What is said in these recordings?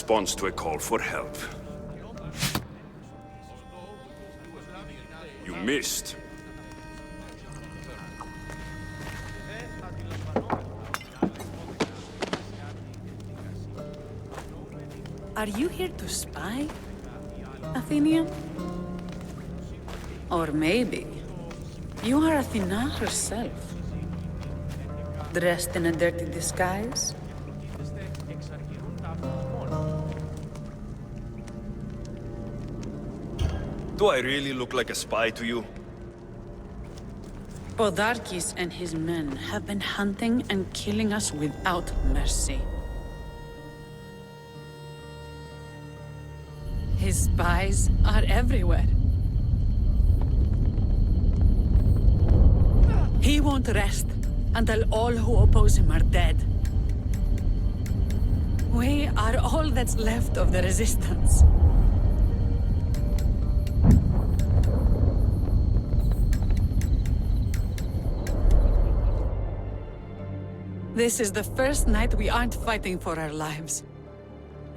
response to a call for help. You missed. Are you here to spy, Athenian? Or maybe you are Athena herself, dressed in a dirty disguise? Do I really look like a spy to you? Podarkes and his men have been hunting and killing us without mercy. His spies are everywhere. He won't rest until all who oppose him are dead. We are all that's left of the resistance. This is the first night we aren't fighting for our lives.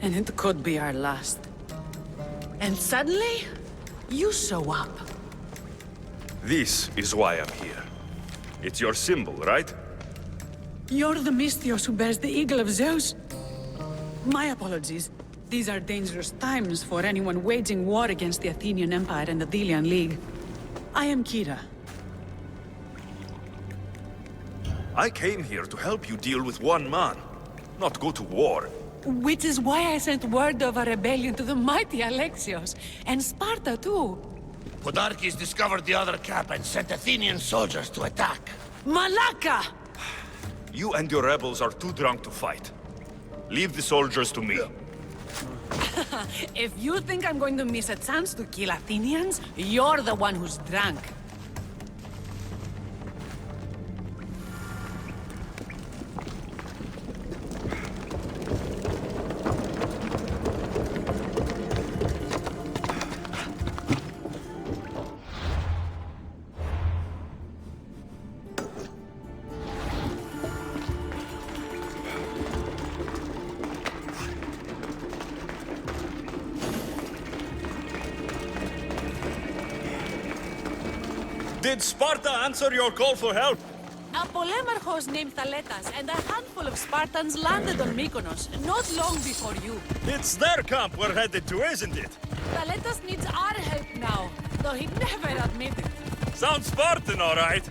And it could be our last. And suddenly, you show up. This is why I'm here. It's your symbol, right? You're the Mystios who bears the eagle of Zeus? My apologies. These are dangerous times for anyone waging war against the Athenian Empire and the Delian League. I am Kira. I came here to help you deal with one man, not go to war. Which is why I sent word of a rebellion to the mighty Alexios, and Sparta too. Podarkes discovered the other camp and sent Athenian soldiers to attack. Malaka! You and your rebels are too drunk to fight. Leave the soldiers to me. If you think I'm going to miss a chance to kill Athenians, you're the one who's drunk. Did Sparta answer your call for help? A polemarchos named Thaletas and a handful of Spartans landed on Mykonos, not long before you. It's their camp we're headed to, isn't it? Thaletas needs our help now, though he'd never admit it. Sounds Spartan, all right.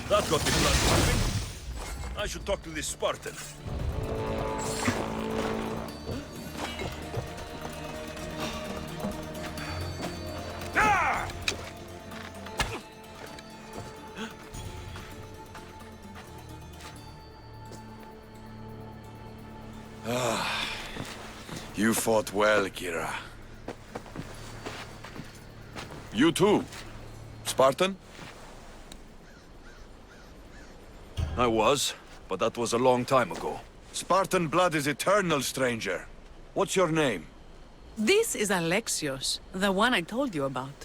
That got the blood pumping. I should talk to this Spartan. You fought well, Kira. You too, Spartan? I was, but that was a long time ago. Spartan blood is eternal, stranger. What's your name? This is Alexios, the one I told you about.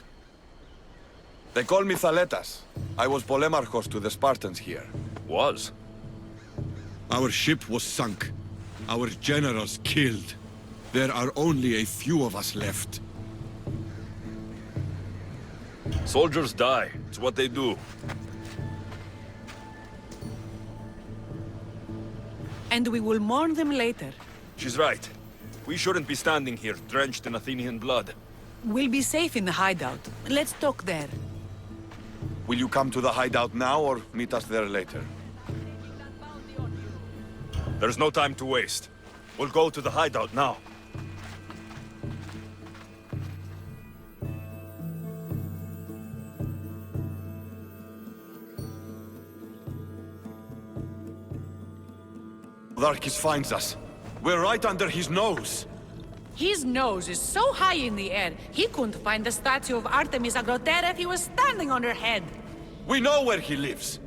They call me Thaletas. I was Polemarchos to the Spartans here. Was? Our ship was sunk. Our generals killed. There are only a few of us left. Soldiers die. It's what they do. And we will mourn them later. She's right. We shouldn't be standing here, drenched in Athenian blood. We'll be safe in the hideout. Let's talk there. Will you come to the hideout now or meet us there later? There's no time to waste. We'll go to the hideout now. Darkis finds us. We're right under his nose. His nose is so high in the air, he couldn't find the statue of Artemis Agrotera if he was standing on her head. We know where he lives.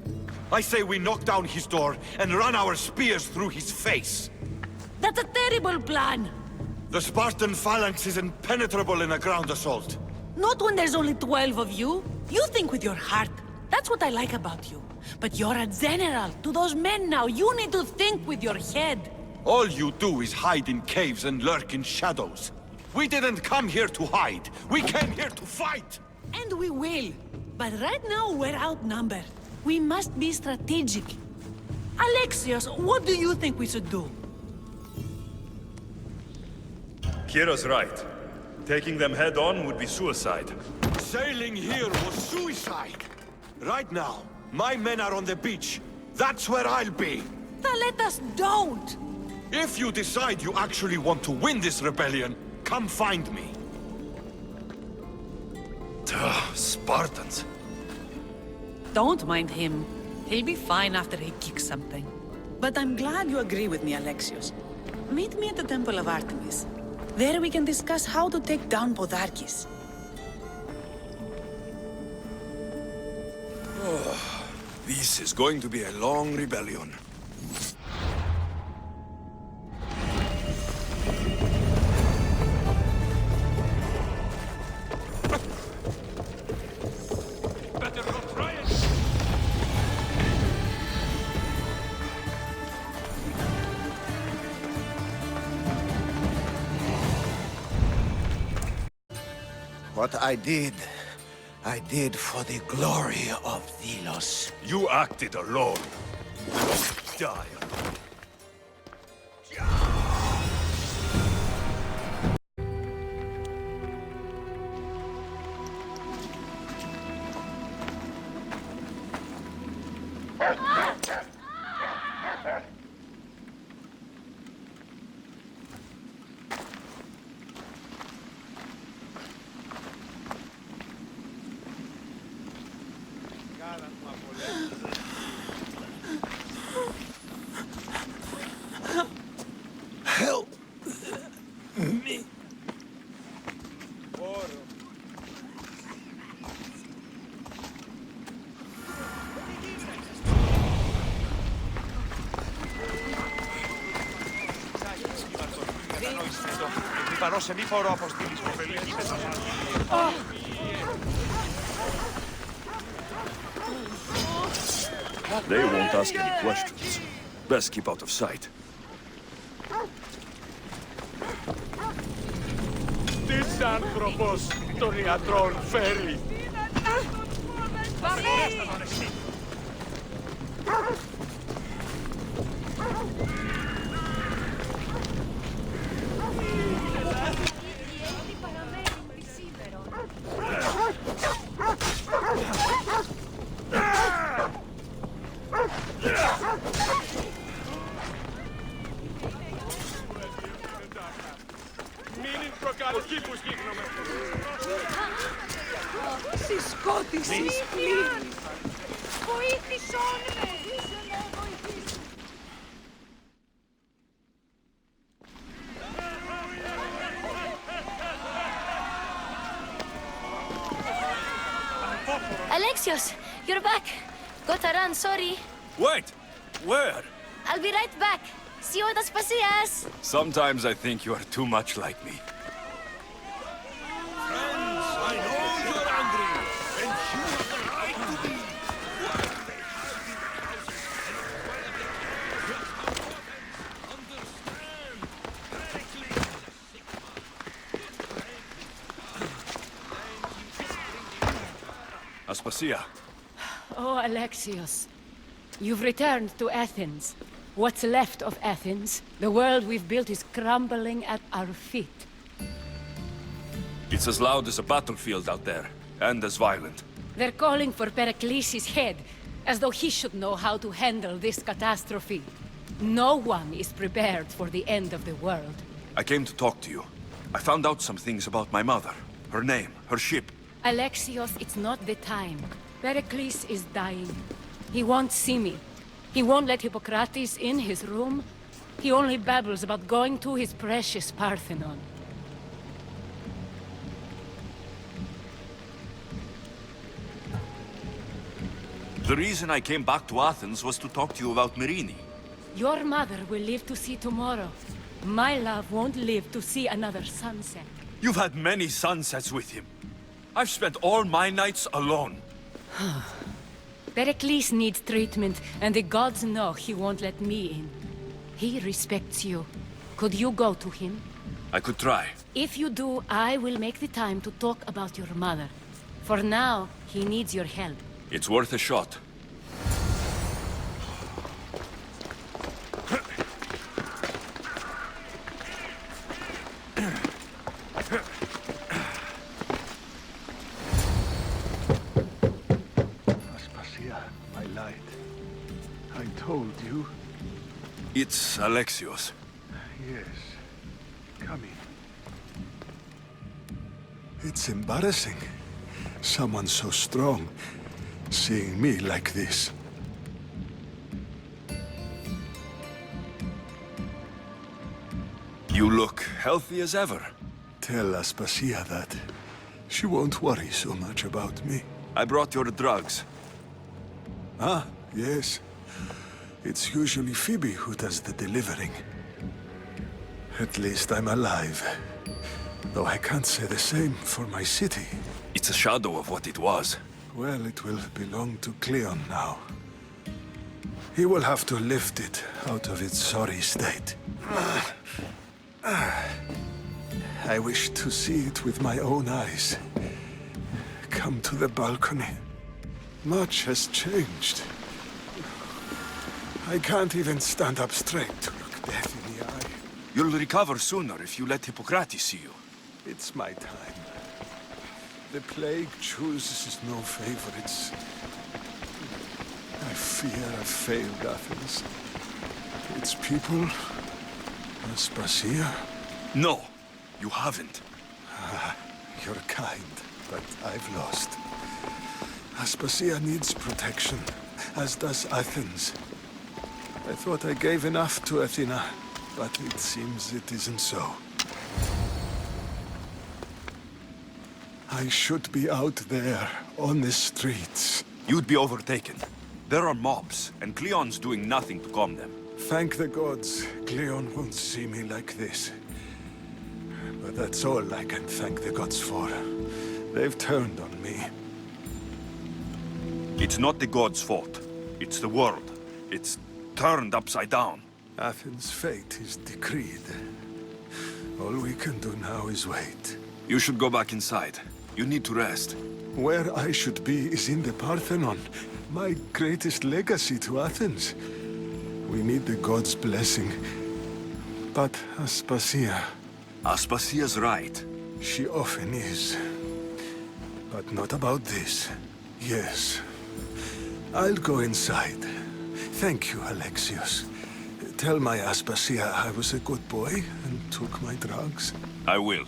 I say we knock down his door and run our spears through his face. That's a terrible plan. The Spartan phalanx is impenetrable in a ground assault. Not when there's only 12 of you. You think with your heart. That's what I like about you. But you're a general. To those men now, you need to think with your head. All you do is hide in caves and lurk in shadows. We didn't come here to hide. We came here to fight! And we will. But right now, we're outnumbered. We must be strategic. Alexios, what do you think we should do? Kira's right. Taking them head on would be suicide. Sailing here was suicide. Right now, my men are on the beach. That's where I'll be. Let us don't! If you decide you actually want to win this rebellion, come find me. Spartans. Don't mind him. He'll be fine after he kicks something. But I'm glad you agree with me, Alexios. Meet me at the Temple of Artemis. There we can discuss how to take down Podarkis. This is going to be a long rebellion. What I did for the glory of Delos. You acted alone. Die alone. Help me. They won't ask any questions. Best keep out of sight. Της άνθρωπος των ιατρών φέρει. Μην προκαλεί που σκύχνομαι. Συσκότησης, πλήρης. Βοήθησόν με! You're back. Gotta run, sorry. Wait! Where? I'll be right back. See you at Aspasias. Sometimes I think you are too much like me. I know you're angry, and you have the right to be. Aspasia, Oh, Alexios. You've returned to Athens. What's left of Athens? The world we've built is crumbling at our feet. it's as loud as a battlefield out there, and as violent. They're calling for Pericles' head, as though he should know how to handle this catastrophe. No one is prepared for the end of the world. I came to talk to you. I found out some things about my mother. Her name, her ship. Alexios, it's not the time. Pericles is dying. He won't see me. He won't let Hippocrates in his room. He only babbles about going to his precious Parthenon. The reason I came back to Athens was to talk to you about Myrine. Your mother will live to see tomorrow. My love won't live to see another sunset. You've had many sunsets with him. I've spent all my nights alone. Pericles needs treatment, and the gods know he won't let me in. He respects you. Could you go to him? I could try. If you do, I will make the time to talk about your mother. For now, he needs your help. It's worth a shot. Aspasia, my light. I told you. It's Alexios. Yes. Come in. It's embarrassing. Someone so strong, seeing me like this. You look healthy as ever. Tell Aspasia that. She won't worry so much about me. I brought your drugs. Ah, yes. It's usually Phoebe who does the delivering. At least I'm alive. Though I can't say the same for my city. It's a shadow of what it was. Well, it will belong to Cleon now. He will have to lift it out of its sorry state. I wish to see it with my own eyes. Come to the balcony. Much has changed. I can't even stand up straight to look death in the eye. You'll recover sooner if you let Hippocrates see you. It's my time. The plague chooses no favorites. I fear I've failed Athens. Its people? Aspasia? No, you haven't. You're kind, but I've lost. Aspasia needs protection, as does Athens. I thought I gave enough to Athena, but it seems it isn't so. I should be out there, on the streets. You'd be overtaken. There are mobs, and Cleon's doing nothing to calm them. Thank the gods, Cleon won't see me like this. But that's all I can thank the gods for. They've turned on me. It's not the gods' fault. It's the world. It's turned upside down. Athens' fate is decreed. All we can do now is wait. You should go back inside. You need to rest. Where I should be is in the Parthenon, my greatest legacy to Athens. We need the gods' blessing. But Aspasia... Aspasia's right. She often is. But not about this. Yes. I'll go inside. Thank you, Alexios. Tell my Aspasia I was a good boy and took my drugs. I will.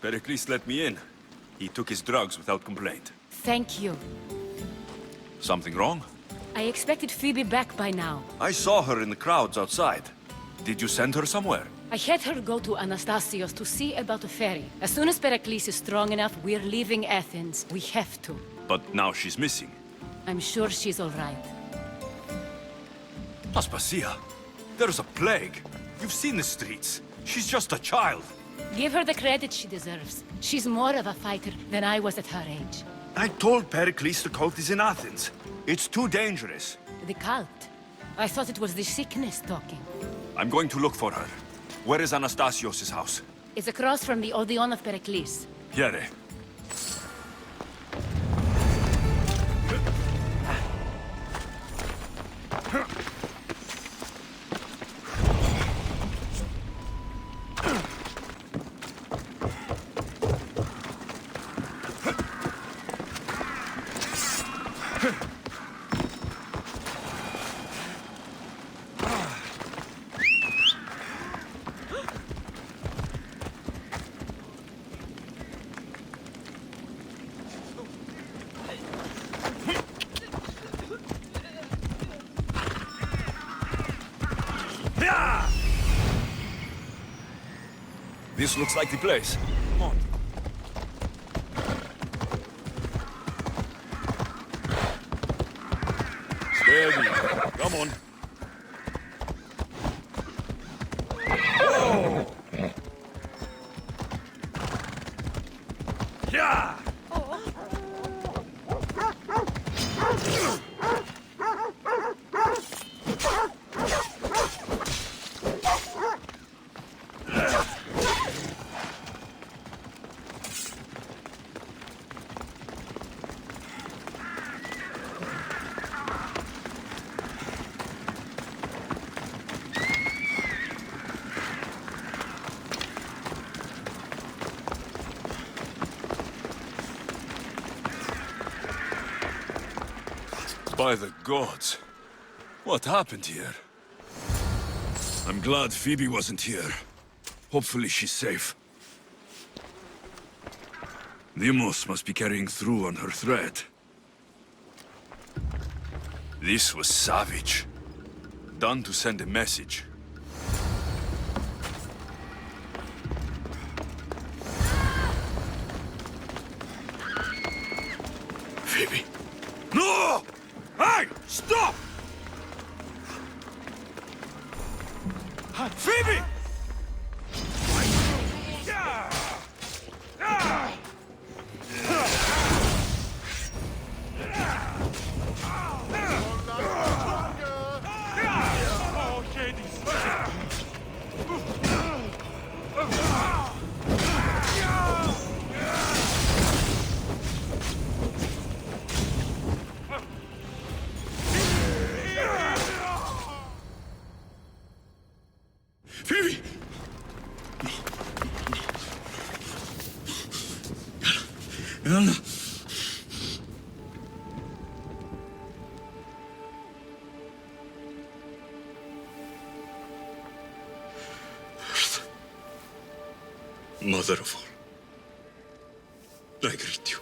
Pericles let me in. He took his drugs without complaint. Thank you. Something wrong? I expected Phoebe back by now. I saw her in the crowds outside. Did you send her somewhere? I had her go to Anastasios to see about a ferry. As soon as Pericles is strong enough, we're leaving Athens. We have to. But now she's missing. I'm sure she's all right. Aspasia, there's a plague. You've seen the streets. She's just a child. Give her the credit she deserves. She's more of a fighter than I was at her age. I told Pericles the cult is in Athens. It's too dangerous. The cult? I thought it was the sickness talking. I'm going to look for her. Where is Anastasios' house? It's across from the Odeon of Pericles. Here. This looks like the place. Come on. Steady. Come on. Whoa! Yeah! By the gods. What happened here? I'm glad Phoebe wasn't here. Hopefully she's safe. Deimos must be carrying through on her threat. This was savage. Done to send a message. Phoebe. No! Hey! Stop! Phoebe! Oh, Hades! Phoebe! Anna! Mother of all, I greet you.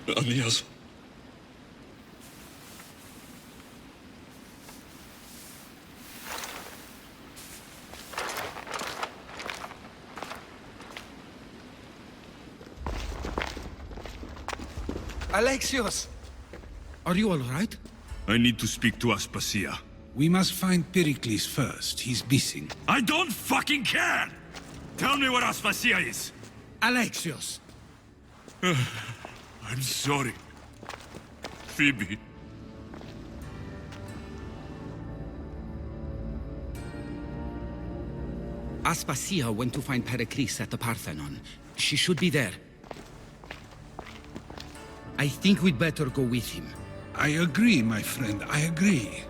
Anias. Alexios! Are you all right? I need to speak to Aspasia. We must find Pericles first. He's missing. I don't fucking care! Tell me where Aspasia is! Alexios! I'm sorry. Phoebe. Aspasia went to find Pericles at the Parthenon. She should be there. I think we'd better go with him. I agree, my friend. I agree.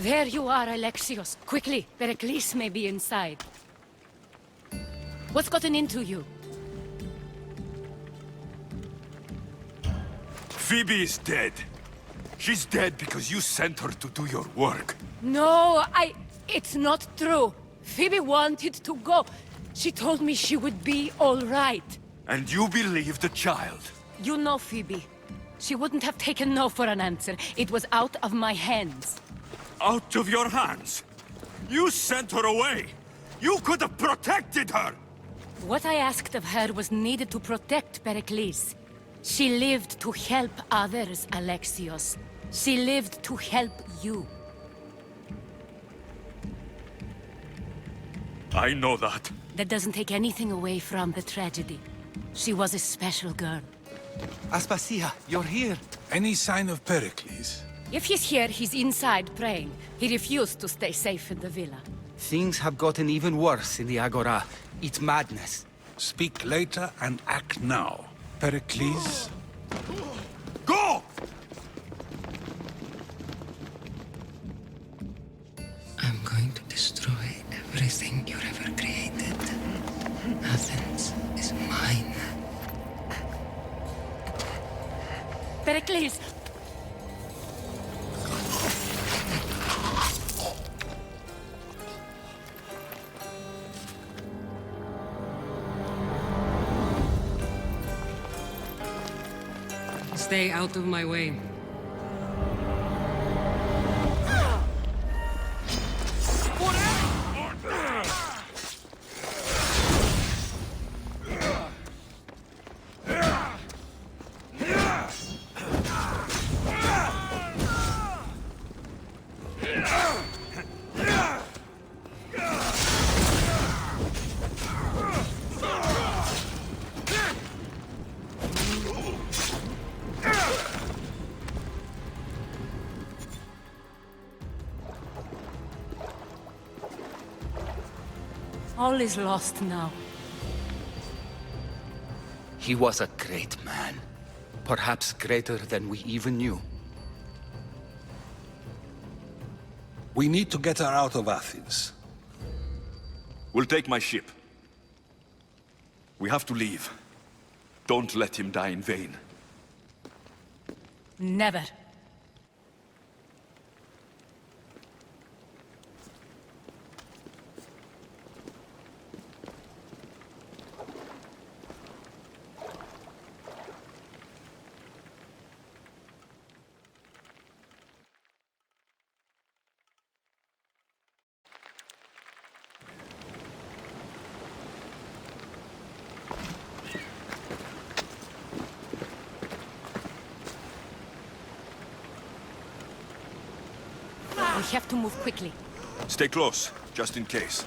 There you are, Alexios. Quickly, Pericles may be inside. What's gotten into you? Phoebe is dead. She's dead because you sent her to do your work. No, it's not true. Phoebe wanted to go. She told me she would be all right. And you believe the child? You know Phoebe. She wouldn't have taken no for an answer. It was out of my hands. Out of your hands? You sent her away! You could have protected her! What I asked of her was needed to protect Pericles. She lived to help others, Alexios. She lived to help you. I know that. That doesn't take anything away from the tragedy. She was a special girl. Aspasia, you're here. Any sign of Pericles? If he's here, he's inside praying. He refused to stay safe in the villa. Things have gotten even worse in the Agora. It's madness. Speak later and act now. Pericles? Go! I'm going to destroy everything you've ever created. Athens is mine. Pericles! Stay out of my way. All is lost now. He was a great man. Perhaps greater than we even knew. We need to get her out of Athens. We'll take my ship. We have to leave. Don't let him die in vain. Never. We have to move quickly. Stay close, just in case.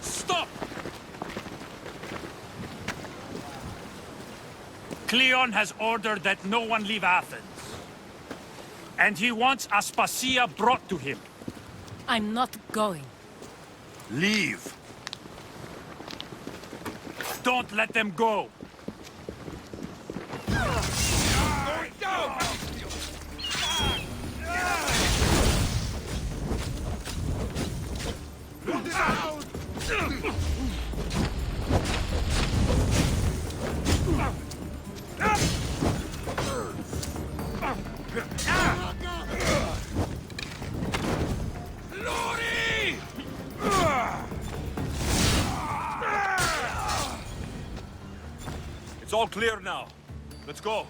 Stop! Cleon has ordered that no one leave Athens. And he wants Aspasia brought to him. I'm not going. Leave. Don't let them go. It's all clear now. Let's go.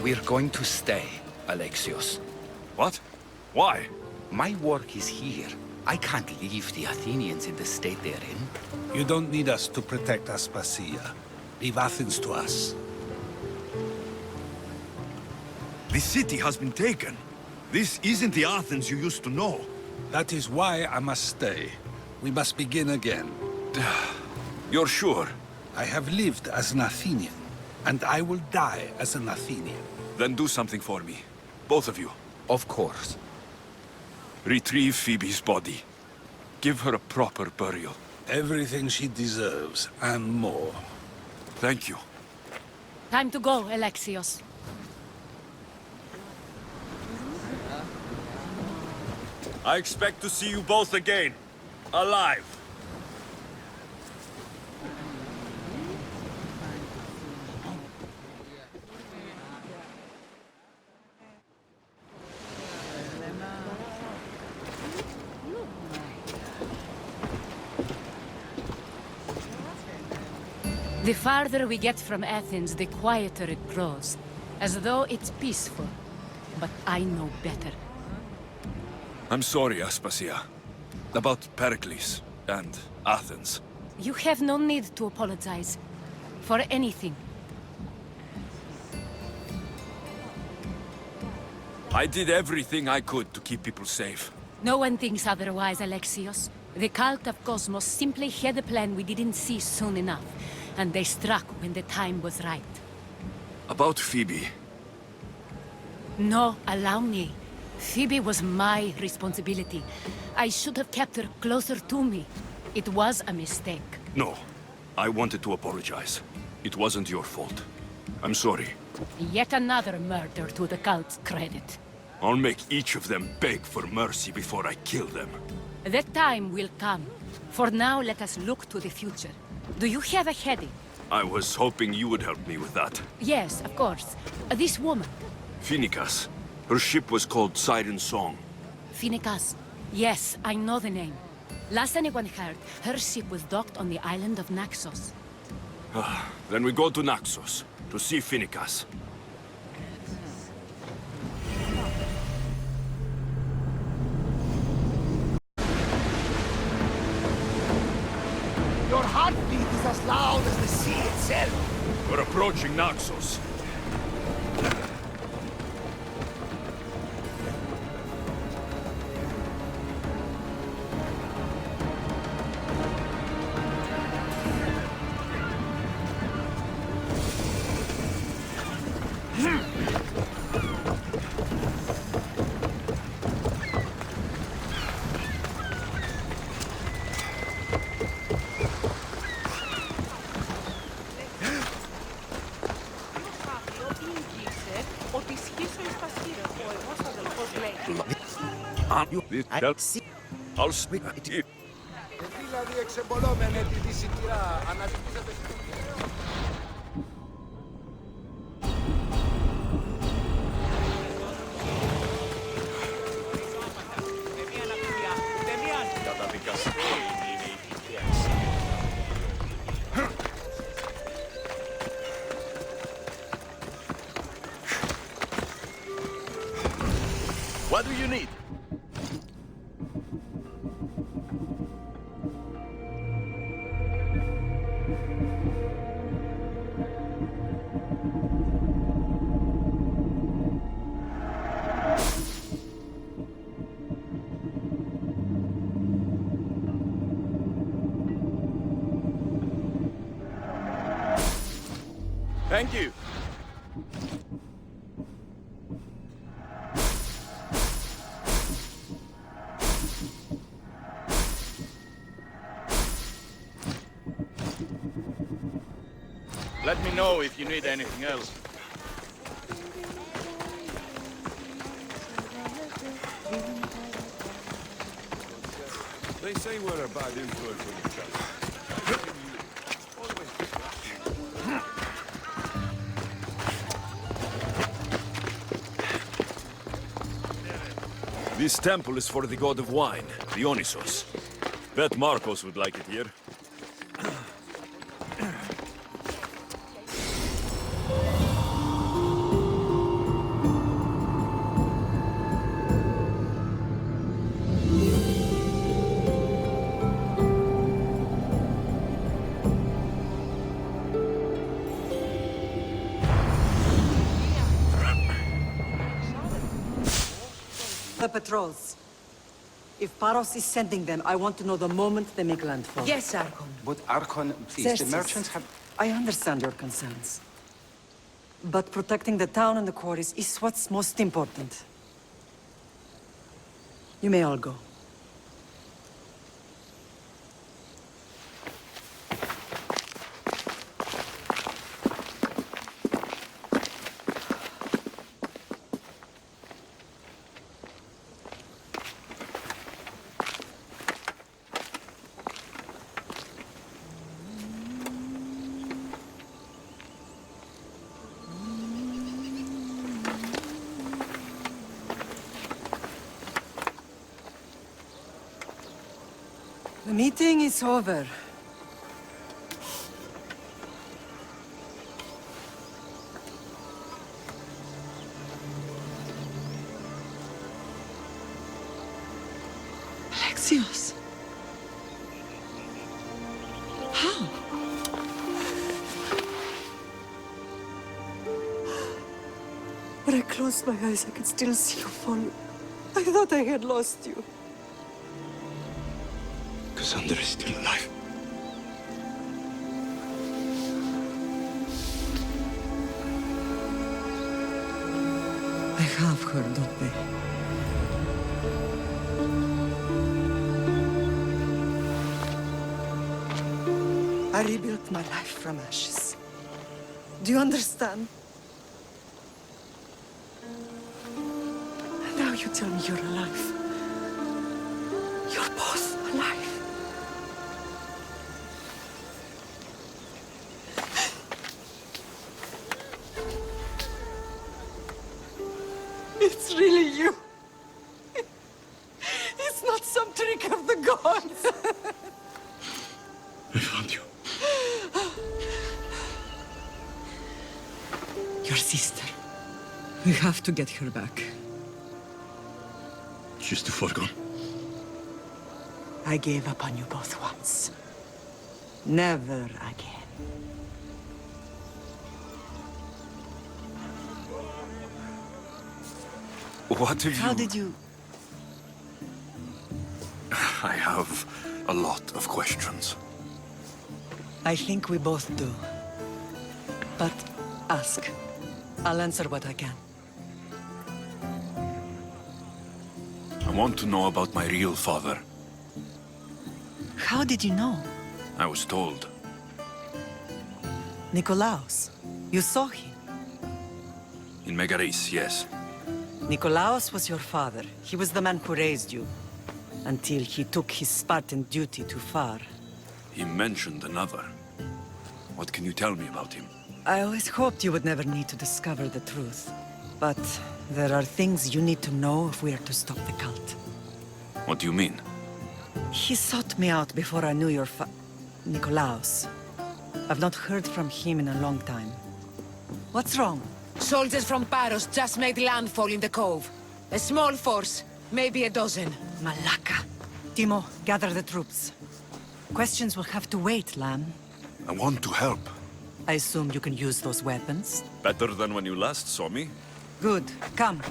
We're going to stay, Alexios. What? Why? My work is here. I can't leave the Athenians in the state they're in. You don't need us to protect Aspasia. Leave Athens to us. The city has been taken. This isn't the Athens you used to know. That is why I must stay. We must begin again. You're sure? I have lived as an Athenian, and I will die as an Athenian. Then do something for me. Both of you. Of course. Retrieve Phoebe's body. Give her a proper burial. Everything she deserves, and more. Thank you. Time to go, Alexios. I expect to see you both again. Alive. The farther we get from Athens, the quieter it grows. As though it's peaceful. But I know better. I'm sorry, Aspasia. About Pericles and Athens. You have no need to apologize. For anything. I did everything I could to keep people safe. No one thinks otherwise, Alexios. The cult of Cosmos simply had a plan we didn't see soon enough. And they struck when the time was right. About Phoebe. No, allow me. Phoebe was my responsibility. I should have kept her closer to me. It was a mistake. No. I wanted to apologize. It wasn't your fault. I'm sorry. Yet another murder to the cult's credit. I'll make each of them beg for mercy before I kill them. That time will come. For now, let us look to the future. Do you have a heading? I was hoping you would help me with that. Yes, of course. This woman. Phoenicas. Her ship was called Siren Song. Phoenicas. Yes, I know the name. Last anyone heard, her ship was docked on the island of Naxos. Then we go to Naxos, to see Phoenicas. Your heartbeat is as loud as the sea itself. We're approaching Naxos. I'll speak to you. Δηλαδή εξεμπολόμενη τη σιτηρά αναζητήσατε στην What do you need? Thank you. Let me know if you need anything else. They say we're a bad influence on each other. This temple is for the god of wine, Dionysos. Bet Marcos would like it here. the patrols. If Paros is sending them, I want to know the moment they make landfall. Yes, Archon. But Archon, please, Xerxes, the merchants have... I understand your concerns. But protecting the town and the quarries is what's most important. You may all go. The meeting is over. Alexios. How? When I closed my eyes, I could still see you fall. I thought I had lost you. Cassandra is still alive. I have heard, don't they? I rebuilt my life from ashes. Do you understand? And now you tell me you're alive. You're both alive. It's really you. It's not some trick of the gods. I found you. Your sister. We have to get her back. She's too far gone. I gave up on you both once. Never again. What have you... How did you... I have a lot of questions. I think we both do. But ask. I'll answer what I can. I want to know about my real father. How did you know? I was told. Nikolaos. You saw him. In Megaris, yes. Nikolaos was your father. He was the man who raised you. Until he took his Spartan duty too far. He mentioned another. What can you tell me about him? I always hoped you would never need to discover the truth. But there are things you need to know if we are to stop the cult. What do you mean? He sought me out before I knew your Nikolaos. I've not heard from him in a long time. What's wrong? Soldiers from Paros just made landfall in the cove. A small force, maybe a dozen. Malaka. Timo, gather the troops. Questions will have to wait, Lamb. I want to help. I assume you can use those weapons? Better than when you last saw me. Good. Come.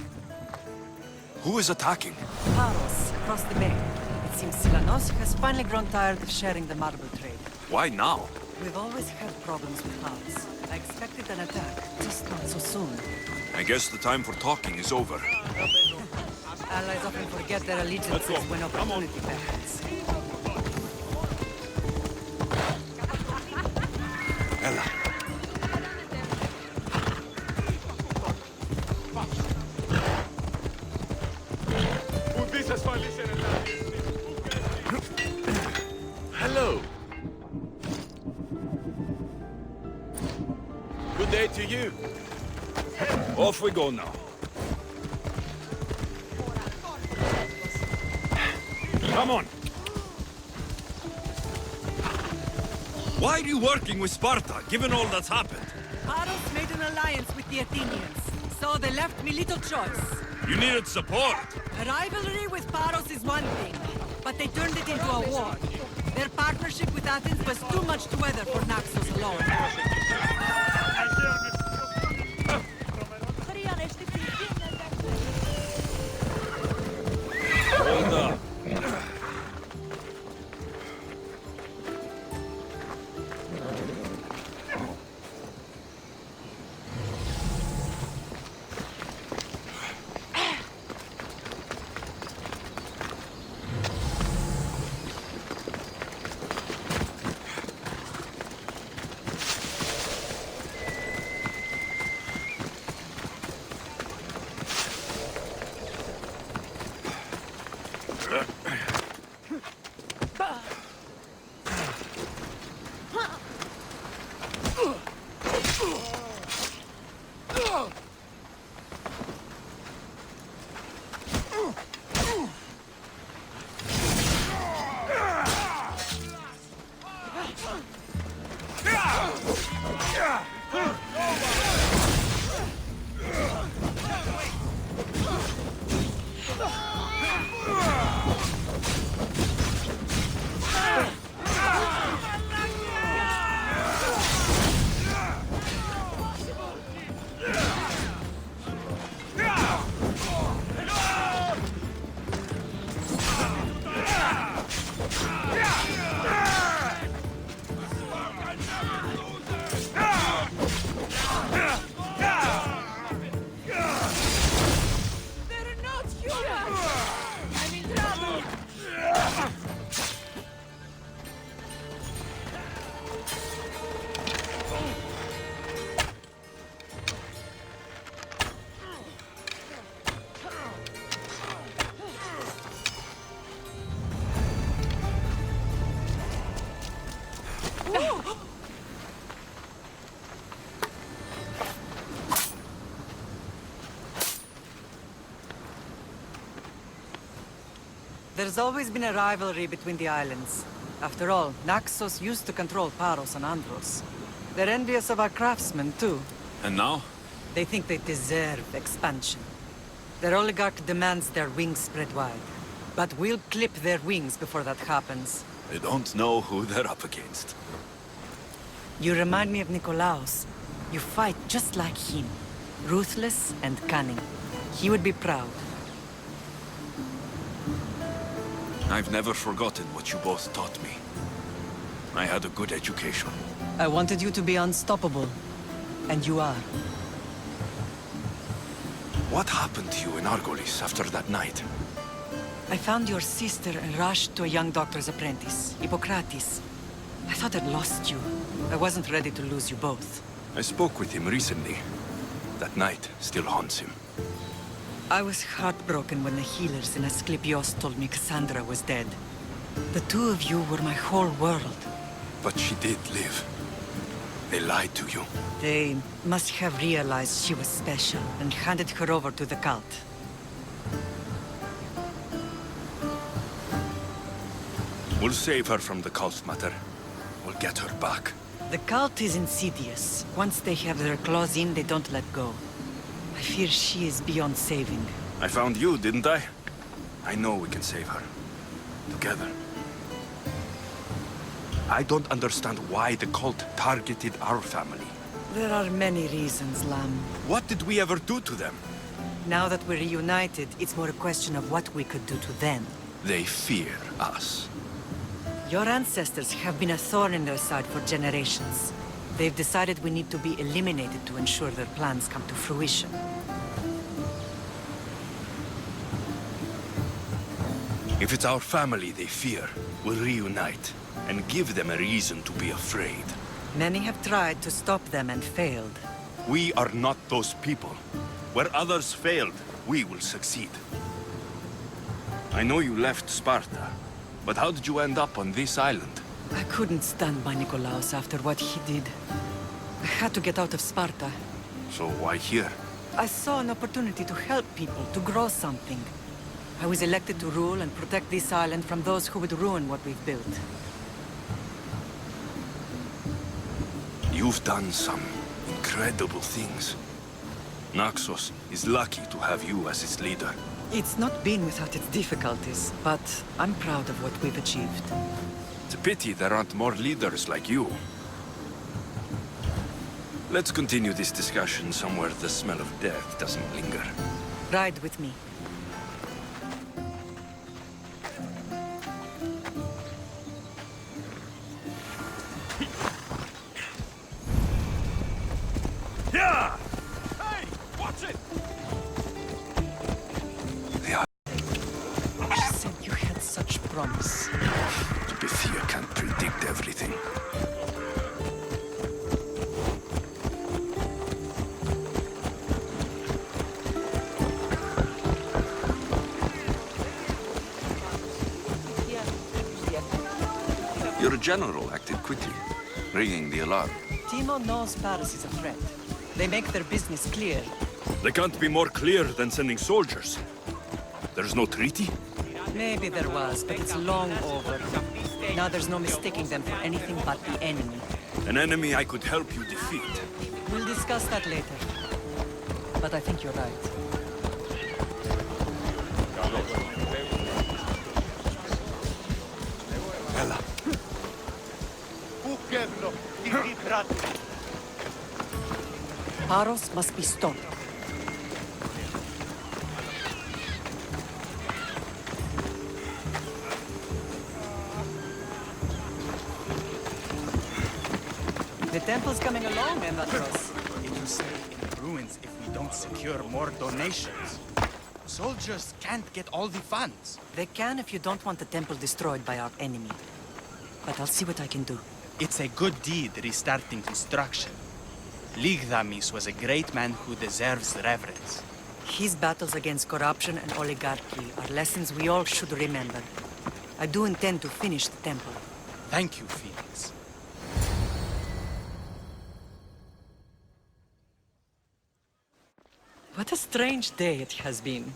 Who is attacking? Paros, across the bay. It seems Silanos has finally grown tired of sharing the marble trade. Why now? We've always had problems with Paros. I expected an attack, just not so soon. I guess the time for talking is over. Allies often forget their allegiances when opportunity beckons. Ella. Hello. Good day to you. Off we go now. Come on. Why are you working with Sparta, given all that's happened? Paros made an alliance with the Athenians, so they left me little choice. You needed support. A rivalry with Paros is one thing, but they turned it into a war. Their partnership with Athens was too much to weather for Naxos alone. There's always been a rivalry between the islands. After all, Naxos used to control Paros and Andros. They're envious of our craftsmen, too. And now? They think they deserve expansion. Their oligarch demands their wings spread wide. But we'll clip their wings before that happens. They don't know who they're up against. You remind me of Nikolaos. You fight just like him. Ruthless and cunning. He would be proud. I've never forgotten what you both taught me. I had a good education. I wanted you to be unstoppable. And you are. What happened to you in Argolis after that night? I found your sister and rushed to a young doctor's apprentice, Hippocrates. I thought I'd lost you. I wasn't ready to lose you both. I spoke with him recently. That night still haunts him. I was heartbroken when the healers in Asclepios told me Cassandra was dead. The two of you were my whole world. But she did live. They lied to you. They must have realized she was special and handed her over to the cult. We'll save her from the cult, Mater. We'll get her back. The cult is insidious. Once they have their claws in, they don't let go. I fear she is beyond saving. I found you, didn't I? I know we can save her. Together. I don't understand why the cult targeted our family. There are many reasons, Lamb. What did we ever do to them? Now that we're reunited, it's more a question of what we could do to them. They fear us. Your ancestors have been a thorn in their side for generations. They've decided we need to be eliminated to ensure their plans come to fruition. If it's our family they fear, we'll reunite and give them a reason to be afraid. Many have tried to stop them and failed. We are not those people. Where others failed, we will succeed. I know you left Sparta, but how did you end up on this island? I couldn't stand by Nikolaos after what he did. I had to get out of Sparta. So why here? I saw an opportunity to help people, to grow something. I was elected to rule and protect this island from those who would ruin what we've built. You've done some incredible things. Naxos is lucky to have you as its leader. It's not been without its difficulties, but I'm proud of what we've achieved. It's a pity there aren't more leaders like you. Let's continue this discussion somewhere the smell of death doesn't linger. Ride with me. Yeah! Hey, watch it! She said you had such promise. Bethia can't predict everything. Your general acted quickly, ringing the alarm. Timo knows Paris is a threat. They make their business clear. They can't be more clear than sending soldiers. There's no treaty? Maybe there was, but it's long over. Now there's no mistaking them for anything but the enemy. An enemy I could help you defeat. We'll discuss that later. But I think you're right. Ella. Paros must be stopped. The temple's coming along, Ematros. It will stay in ruins if we don't secure more donations. Soldiers can't get all the funds. They can if you don't want the temple destroyed by our enemy. But I'll see what I can do. It's a good deed restarting construction. Ligdamis was a great man who deserves reverence. His battles against corruption and oligarchy are lessons we all should remember. I do intend to finish the temple. Thank you, Phoenix. What a strange day it has been.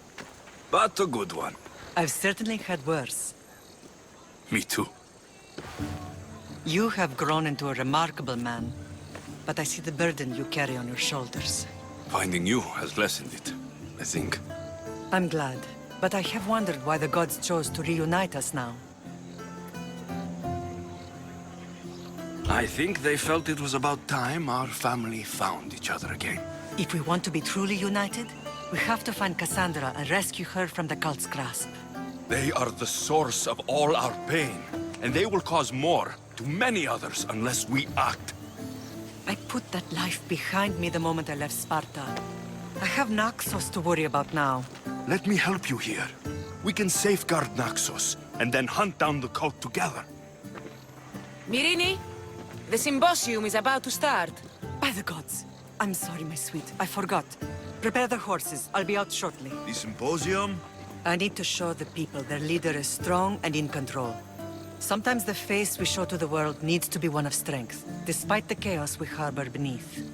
But a good one. I've certainly had worse. Me too. You have grown into a remarkable man, but I see the burden you carry on your shoulders. Finding you has lessened it, I think. I'm glad, but I have wondered why the gods chose to reunite us now. I think they felt it was about time our family found each other again. If we want to be truly united, we have to find Cassandra and rescue her from the cult's grasp. They are the source of all our pain, and they will cause more to many others unless we act. I put that life behind me the moment I left Sparta. I have Naxos to worry about now. Let me help you here. We can safeguard Naxos, and then hunt down the cult together. Myrrine, the symposium is about to start. By the gods. I'm sorry, my sweet. I forgot. Prepare the horses. I'll be out shortly. The symposium? I need to show the people their leader is strong and in control. Sometimes the face we show to the world needs to be one of strength, despite the chaos we harbor beneath.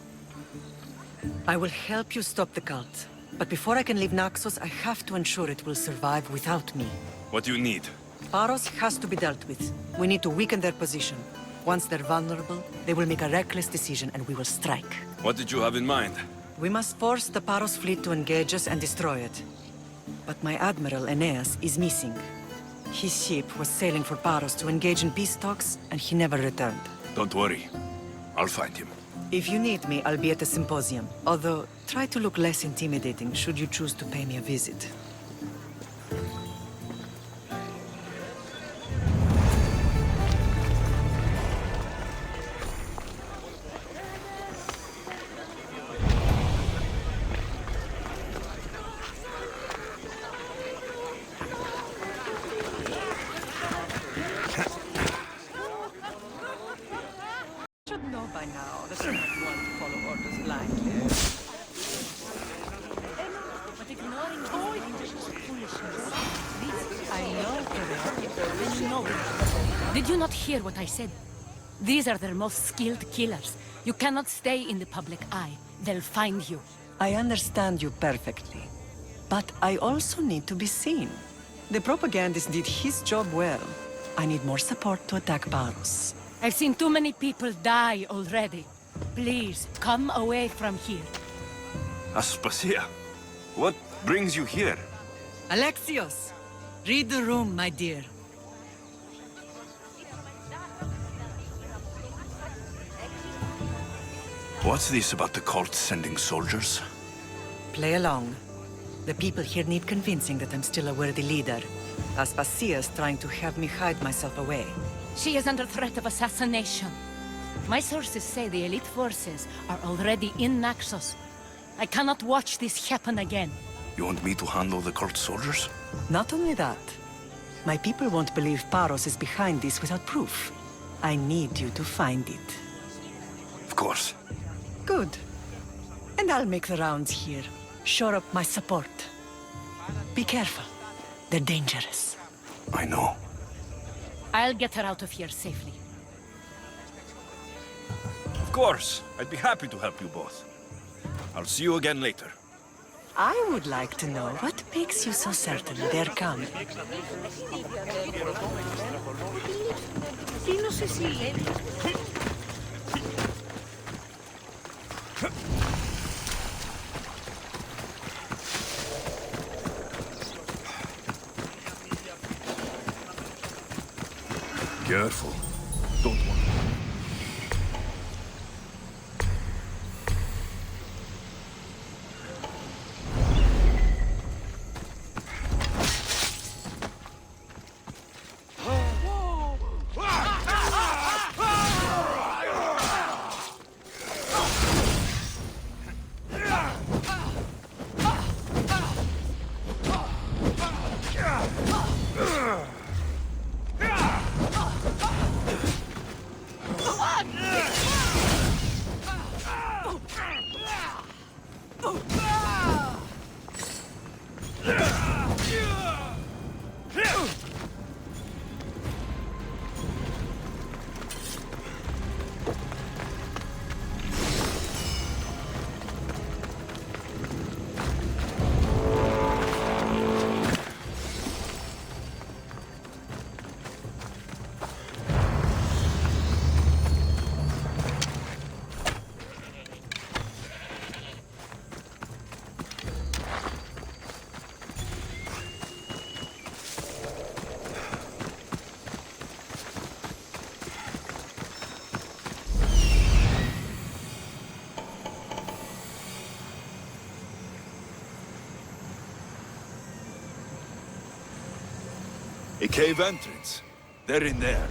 I will help you stop the cult. But before I can leave Naxos, I have to ensure it will survive without me. What do you need? Paros has to be dealt with. We need to weaken their position. Once they're vulnerable, they will make a reckless decision and we will strike. What did you have in mind? We must force the Paros fleet to engage us and destroy it. But my admiral, Aeneas, is missing. His ship was sailing for Paros to engage in peace talks, and he never returned. Don't worry. I'll find him. If you need me, I'll be at the symposium. Although, try to look less intimidating should you choose to pay me a visit. By now, that I'm not one to follow orders blindly. But ignoring this foolishness. I know, Then you know it. Did you not hear what I said? These are their most skilled killers. You cannot stay in the public eye. They'll find you. I understand you perfectly. But I also need to be seen. The propagandist did his job well. I need more support to attack Paros. I've seen too many people die already. Please, come away from here. Aspasia, what brings you here? Alexios! Read the room, my dear. What's this about the cult sending soldiers? Play along. The people here need convincing that I'm still a worthy leader. Aspasia's trying to have me hide myself away. She is under threat of assassination. My sources say the elite forces are already in Naxos. I cannot watch this happen again. You want me to handle the cult soldiers? Not only that. My people won't believe Paros is behind this without proof. I need you to find it. Of course. Good. And I'll make the rounds here. Shore up my support. Be careful. They're dangerous. I know. I'll get her out of here safely. Of course. I'd be happy to help you both. I'll see you again later. I would like to know what makes you so certain they're coming. Careful. Don't worry. A cave entrance. They're in there.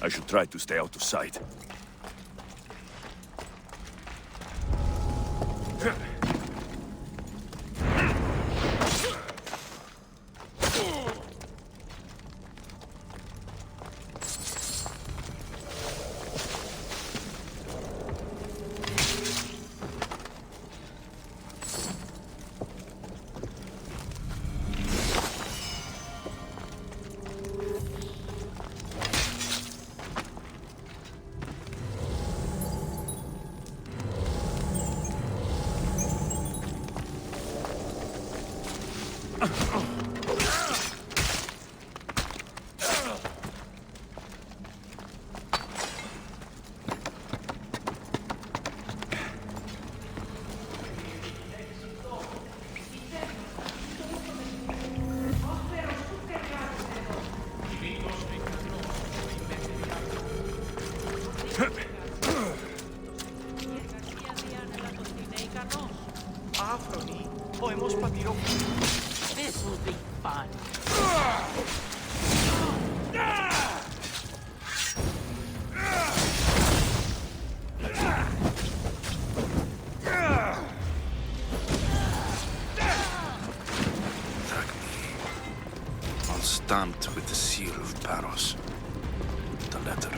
I should try to stay out of sight. This will be fun. All stamped with the seal of Paros. The letter.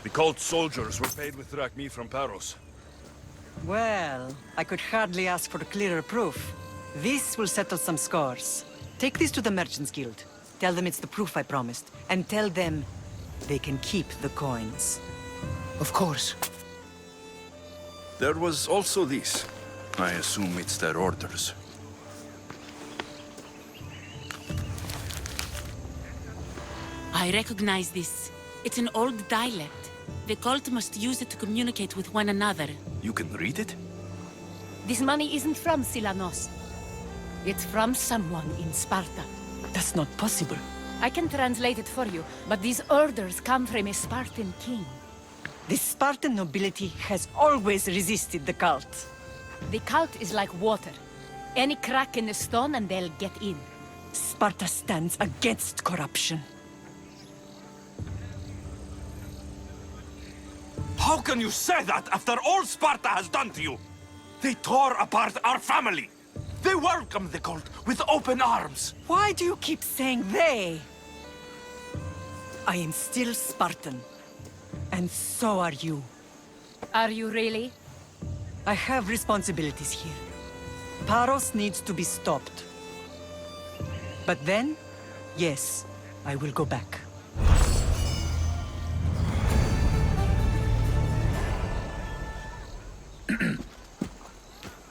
The cult soldiers were paid with drachmi from Paros. Well, I could hardly ask for clearer proof. This will settle some scores. Take this to the Merchants Guild. Tell them it's the proof I promised. And tell them they can keep the coins. Of course. There was also this. I assume it's their orders. I recognize this. It's an old dialect. The cult must use it to communicate with one another. You can read it? This money isn't from Silanos. It's from someone in Sparta. That's not possible. I can translate it for you, but these orders come from a Spartan king. The Spartan nobility has always resisted the cult. The cult is like water. Any crack in the stone and they'll get in. Sparta stands against corruption. How can you say that after all Sparta has done to you? They tore apart our family. They welcomed the cult with open arms. Why do you keep saying they? I am still Spartan. And so are you. Are you really? I have responsibilities here. Paros needs to be stopped. But then, yes, I will go back.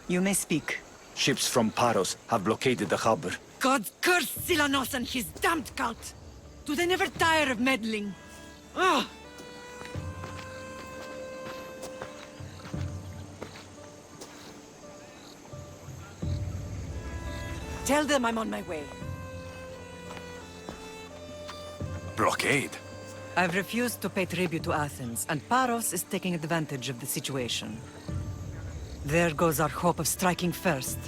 You may speak. Ships from Paros have blockaded the harbor. God curse Silanos and his damned cult! Do they never tire of meddling? Ugh! Tell them I'm on my way. Blockade? I've refused to pay tribute to Athens, and Paros is taking advantage of the situation. There goes our hope of striking first.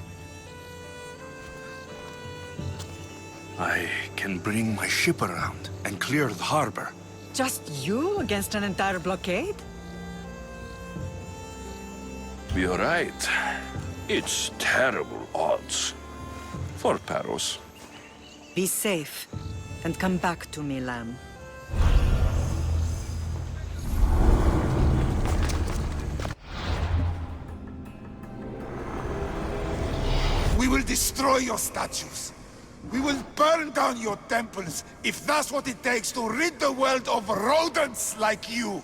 I can bring my ship around and clear the harbor. Just you against an entire blockade? You're right. It's terrible odds. For Paros. Be safe, and come back to me, lamb. We will destroy your statues. We will burn down your temples if that's what it takes to rid the world of rodents like you.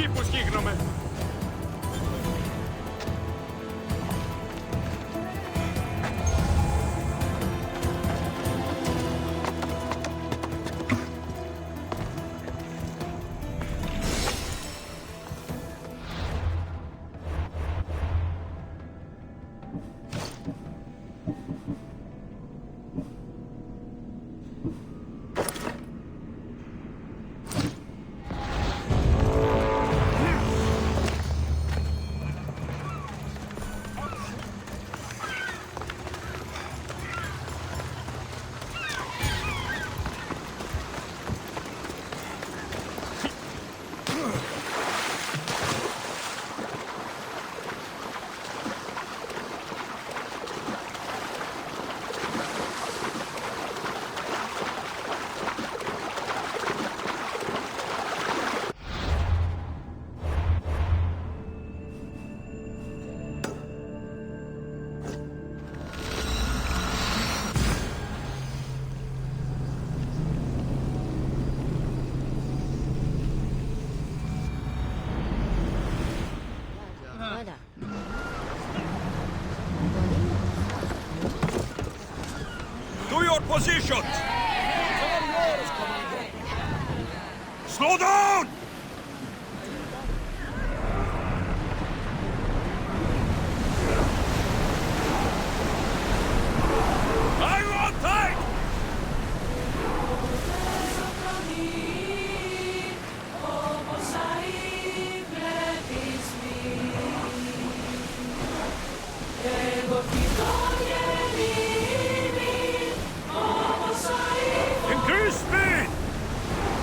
Εκεί που σκύγνομαι. To your positions! Slow down! I want tight! Increase speed!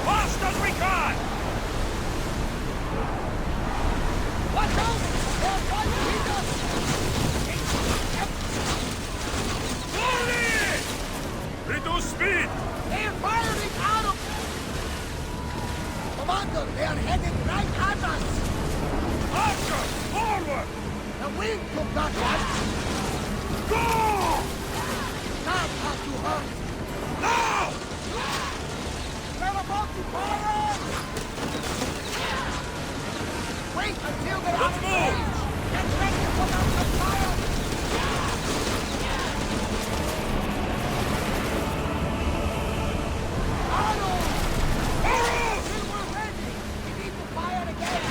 Fast as we can! that one! Go! That had to hurt! Now! They're about to fire! Wait until they're out of range! Get ready to put out some fire! Arrows! Arrows! We're ready! We need to fire again!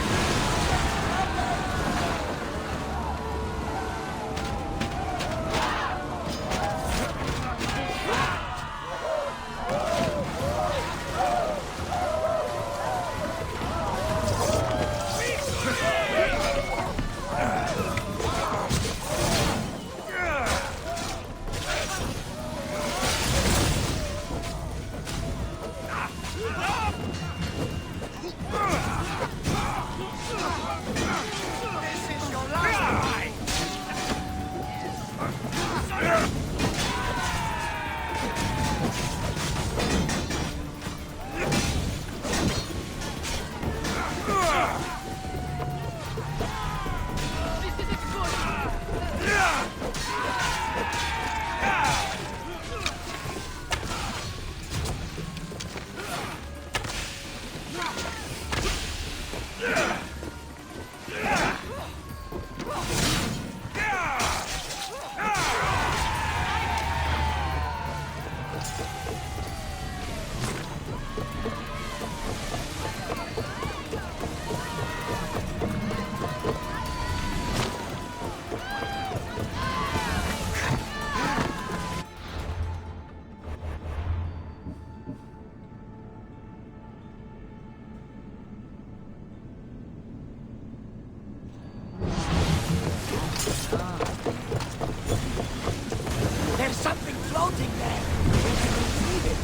There's something floating there. We can retrieve it.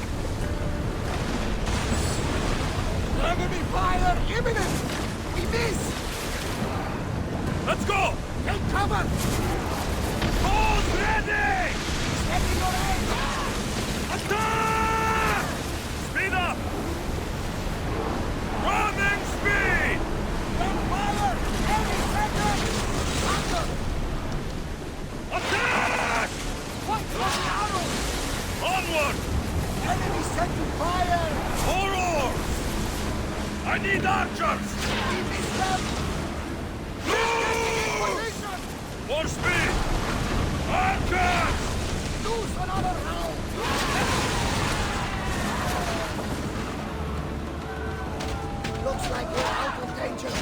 Enemy fire imminent! We missed! Let's go! Take cover! Hold ready! Steady your aim! Attack! Speed up! Running speed! Gun fire! Every second! Under! Attack! Watch for the arrows! Onward! Enemy setting fire! Horrors! I need archers! We missed them! Position! More speed! Archers! Lose another round! Looks like we're out of danger.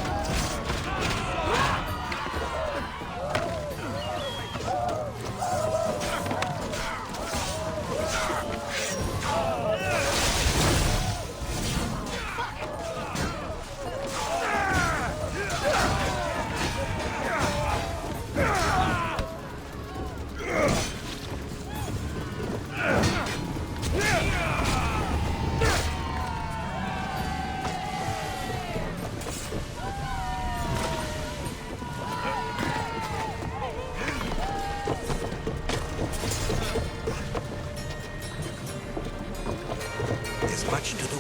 There's much to do,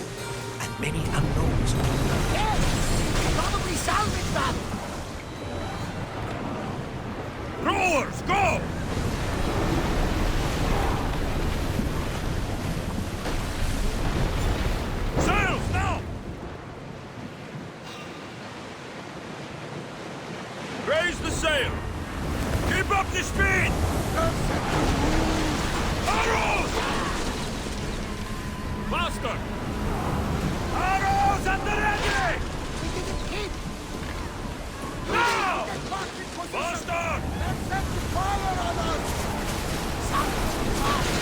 and many unknowns. Yes! Probably salvage that! Rowers, go! Sails now! Raise the sail! Keep up the speed! Arrows! Faster! Arrows at the ready! We didn't hit! Now! Get back in position! Faster! Let them fire on us! Something fast!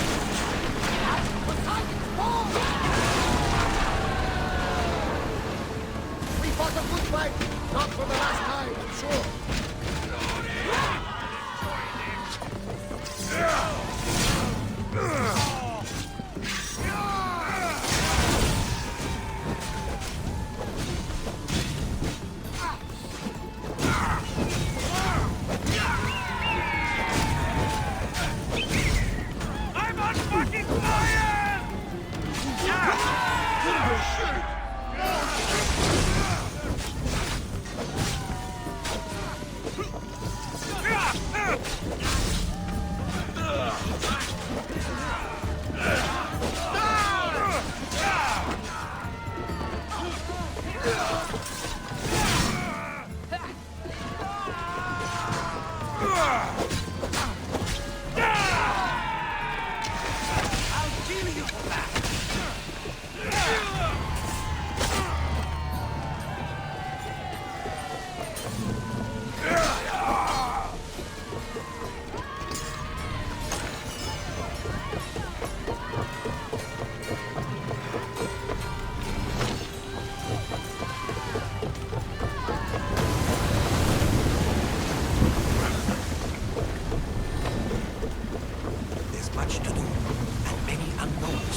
That's Poseidon's ball! We fought a good fight! Not for the last time, I'm sure! I'm on fucking fire! kill you for that! There's much to do, and many unknowns.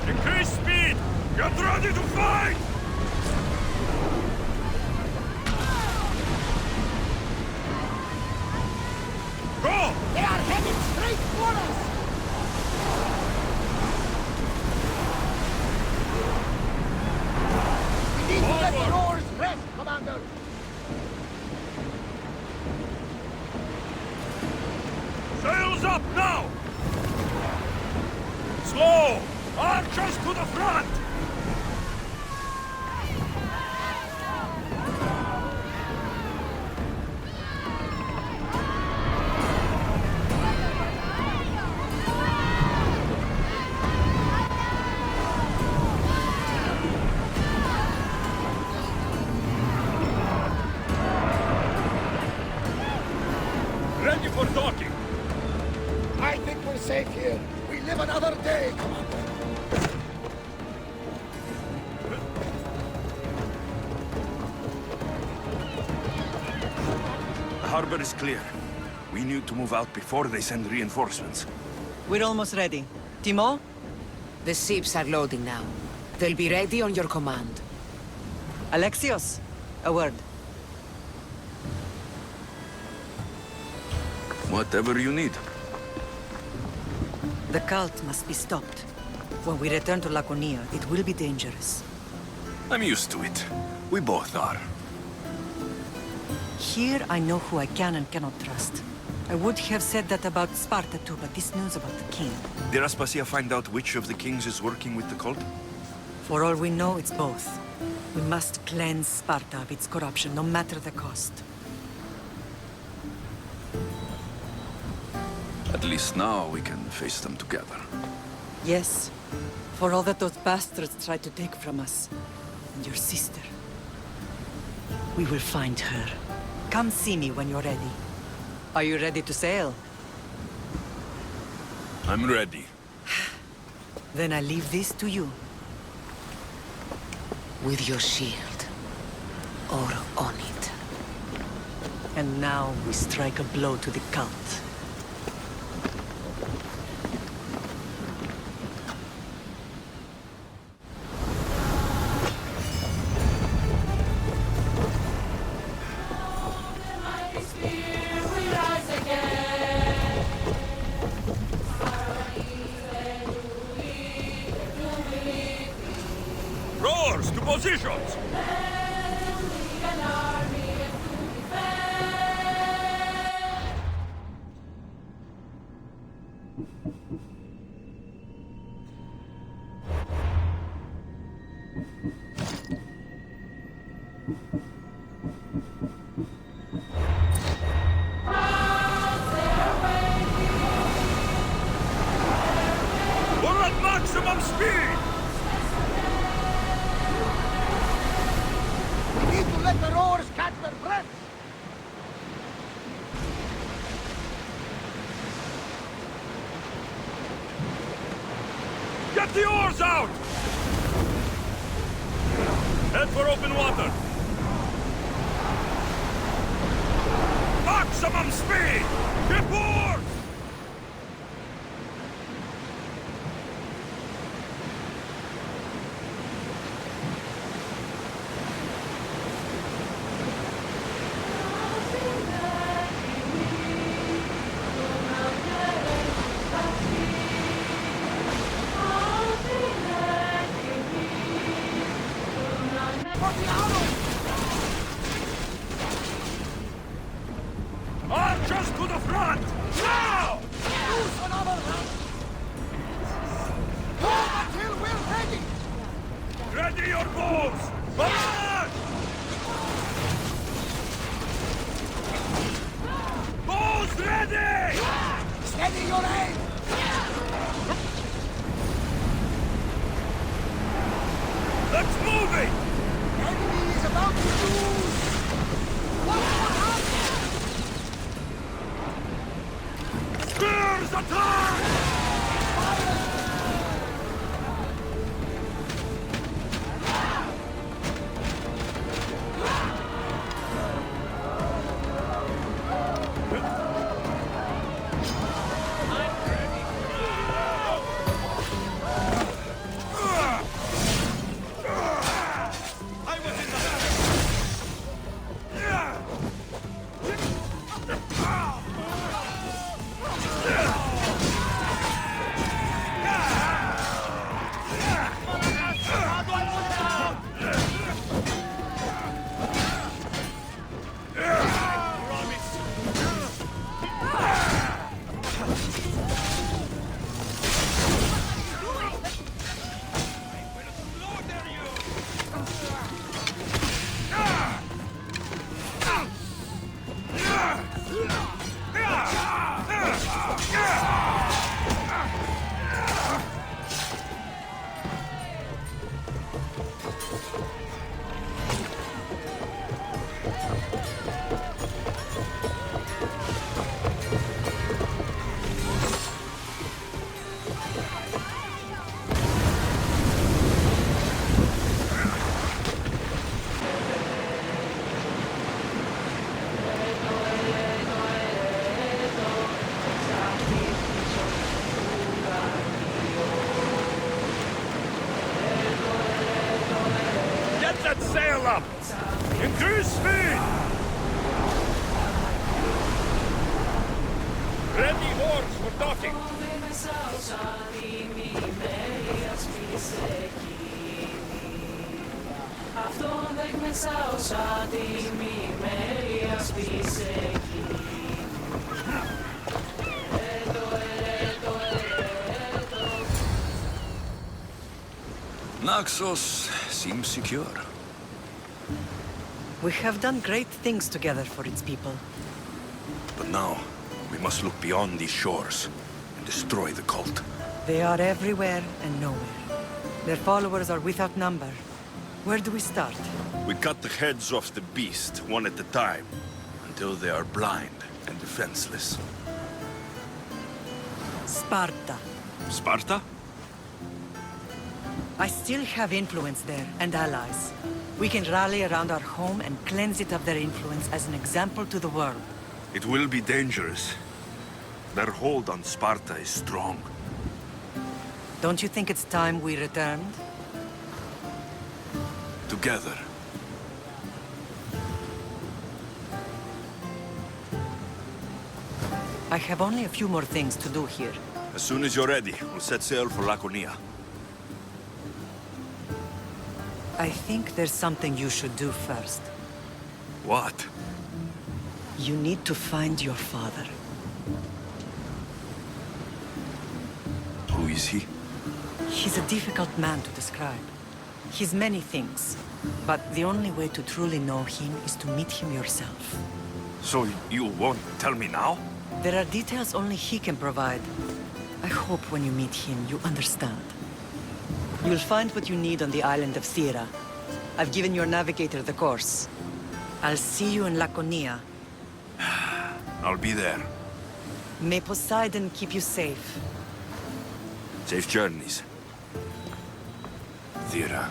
Increase speed! Get ready to fight! Go! They are headed straight for us! We need to let the roars rest, Commander! Sails up now! Slow! Archers to the front! Ready for docking! I think we're safe here. We live another day, Commander. The harbor is clear. We need to move out before they send reinforcements. We're almost ready. Timo? The ships are loading now. They'll be ready on your command. Alexios, a word. Whatever you need. The cult must be stopped. When we return to Laconia, it will be dangerous. I'm used to it. We both are. Here I know who I can and cannot trust. I would have said that about Sparta too, but this news about the king. Did Aspasia find out which of the kings is working with the cult? For all we know, it's both. We must cleanse Sparta of its corruption, no matter the cost. At least now we can face them together. Yes, for all that those bastards tried to take from us. And your sister. We will find her. Come see me when you're ready. Are you ready to sail? I'm ready. Then I leave this to you. With your shield. Or on it. And now we strike a blow to the cult. Roars to positions! We're at maximum speed! We need to let the roars catch their breath! Get the oars out! Head for open water! Maximum speed! Keep oars! Archers to the front! Now! Use another hand! Hold until we're ready! Ready your bows! Come on! that sail up! Increase speed! Ready oars for docking! Naxos seems secure. We have done great things together for its people. But now, we must look beyond these shores and destroy the cult. They are everywhere and nowhere. Their followers are without number. Where do we start? We cut the heads off the beast, one at a time, until they are blind and defenseless. Sparta. Sparta? I still have influence there, and allies. We can rally around our home and cleanse it of their influence as an example to the world. It will be dangerous. Their hold on Sparta is strong. Don't you think it's time we returned? Together. I have only a few more things to do here. As soon as you're ready, we'll set sail for Laconia. I think there's something you should do first. What? You need to find your father. Who is he? He's a difficult man to describe. He's many things, but the only way to truly know him is to meet him yourself. So you won't tell me now? There are details only he can provide. I hope when you meet him, you understand. You'll find what you need on the island of Thera. I've given your navigator the course. I'll see you in Laconia. I'll be there. May Poseidon keep you safe. Safe journeys. Thera.